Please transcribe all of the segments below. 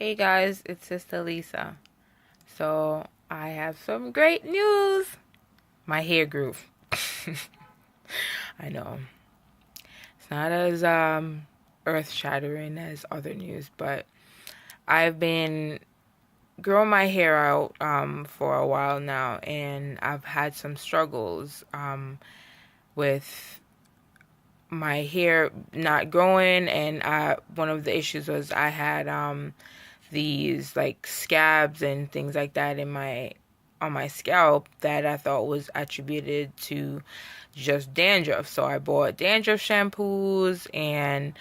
Hey guys, it's Sister Lisa. So I have some great news. My hair grew. I know it's not as earth shattering as other news, but I've been growing my hair out for a while now, and I've had some struggles with my hair not growing, and one of the issues was I had these like scabs and things like that in my on my scalp that I thought was attributed to just dandruff. So I bought dandruff shampoos and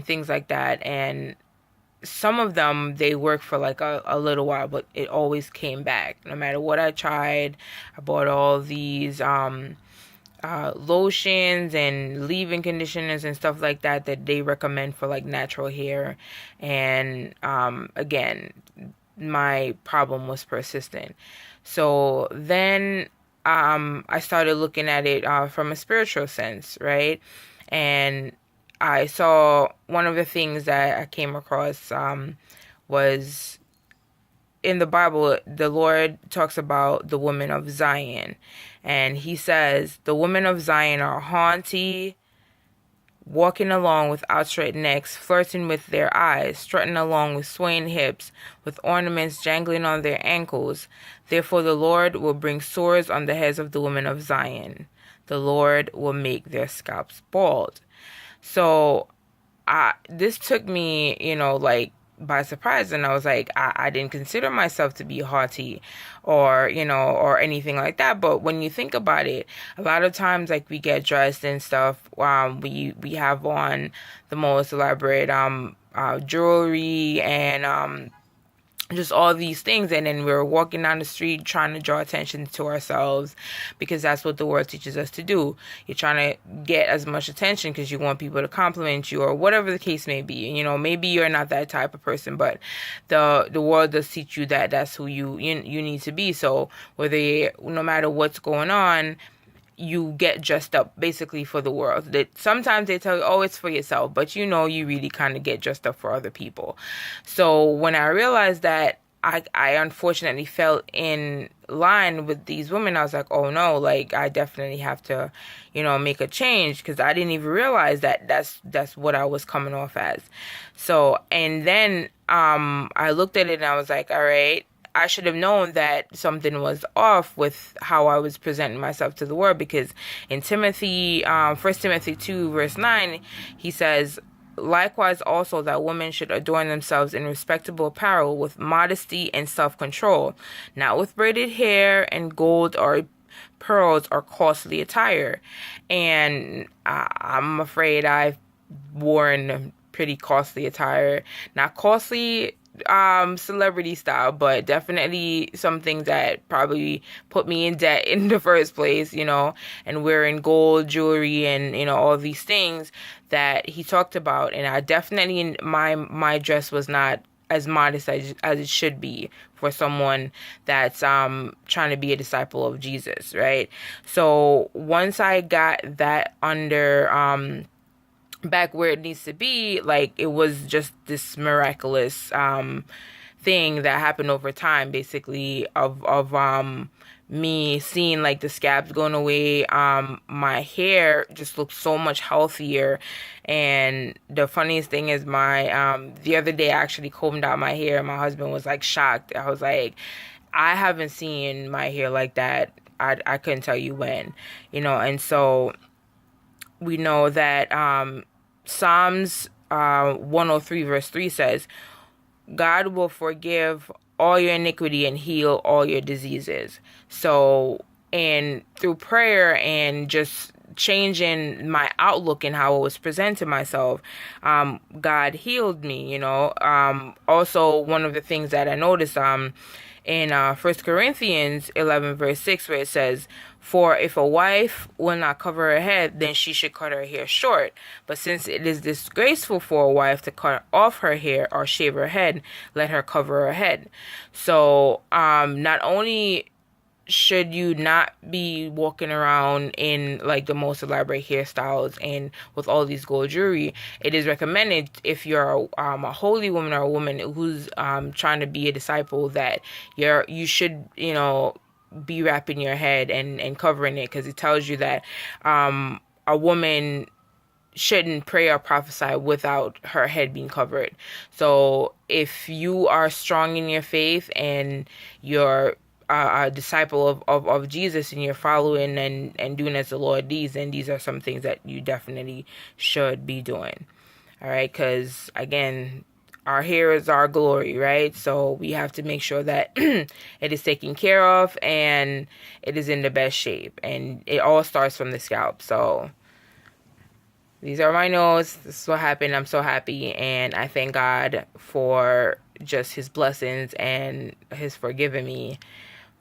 things like that, and some of them they work for like a little while, but it always came back no matter what I tried. I bought all these lotions and leave-in conditioners and stuff like that that they recommend for like natural hair, and again my problem was persistent. So then I started looking at it from a spiritual sense, right? And I saw one of the things that I came across was in the Bible, the Lord talks about the women of Zion. And he says, the women of Zion are haughty, walking along with outstretched necks, flirting with their eyes, strutting along with swaying hips, with ornaments jangling on their ankles. Therefore the Lord will bring sores on the heads of the women of Zion. The Lord will make their scalps bald. So this took me, like by surprise, and I was like, I didn't consider myself to be haughty or, or anything like that. But when you think about it, a lot of times like we get dressed and stuff, we have on the most elaborate jewelry and just all these things, and then we're walking down the street trying to draw attention to ourselves because that's what the world teaches us to do. You're trying to get as much attention because you want people to compliment you or whatever the case may be. Maybe you're not that type of person, but the world does teach you that that's who you need to be. So no matter what's going on, you get dressed up basically for the world. That sometimes they tell you, oh, it's for yourself, but you really kind of get dressed up for other people. So when I realized that I unfortunately fell in line with these women, I was like, oh no, like I definitely have to, make a change, because I didn't even realize that that's what I was coming off as. So, and then I looked at it and I was like, all right, I should have known that something was off with how I was presenting myself to the world, because in Timothy, 1 Timothy 2 verse 9, he says, likewise also that women should adorn themselves in respectable apparel with modesty and self-control, not with braided hair and gold or pearls or costly attire. And I'm afraid I've worn pretty costly attire. Not costly celebrity style, but definitely something that probably put me in debt in the first place, and wearing gold jewelry and all these things that he talked about. And I definitely, my dress was not as modest as it should be for someone that's trying to be a disciple of Jesus, right? So once I got that under back where it needs to be, like it was just this miraculous thing that happened over time, basically, of me seeing like the scabs going away. My hair just looked so much healthier. And the funniest thing is, my the other day I actually combed out my hair. My husband was like shocked. I was like, I haven't seen my hair like that. I couldn't tell you when, and so we know that Psalms 103 verse 3 says, God will forgive all your iniquity and heal all your diseases. So, and through prayer and just changing my outlook and how I was presenting myself, God healed me, Also, one of the things that I noticed, in 1 Corinthians 11 verse 6, where it says, for if a wife will not cover her head, then she should cut her hair short. But since it is disgraceful for a wife to cut off her hair or shave her head, let her cover her head. So not only should you not be walking around in like the most elaborate hairstyles and with all these gold jewelry. It is recommended, if you're a holy woman or a woman who's trying to be a disciple, that you should, be wrapping your head and covering it, because it tells you that a woman shouldn't pray or prophesy without her head being covered. So if you are strong in your faith and you're a disciple of Jesus, and you're following and doing as the Lord leads, then these are some things that you definitely should be doing. All right, because again, our hair is our glory, right? So we have to make sure that it is taken care of and it is in the best shape, and it all starts from the scalp. So these are my notes. This is what happened. I'm so happy, and I thank God for just his blessings and his forgiving me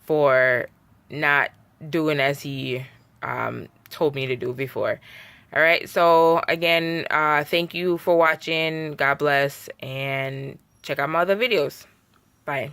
for not doing as he told me to do before. All right. So again, thank you for watching. God bless, and check out my other videos. Bye.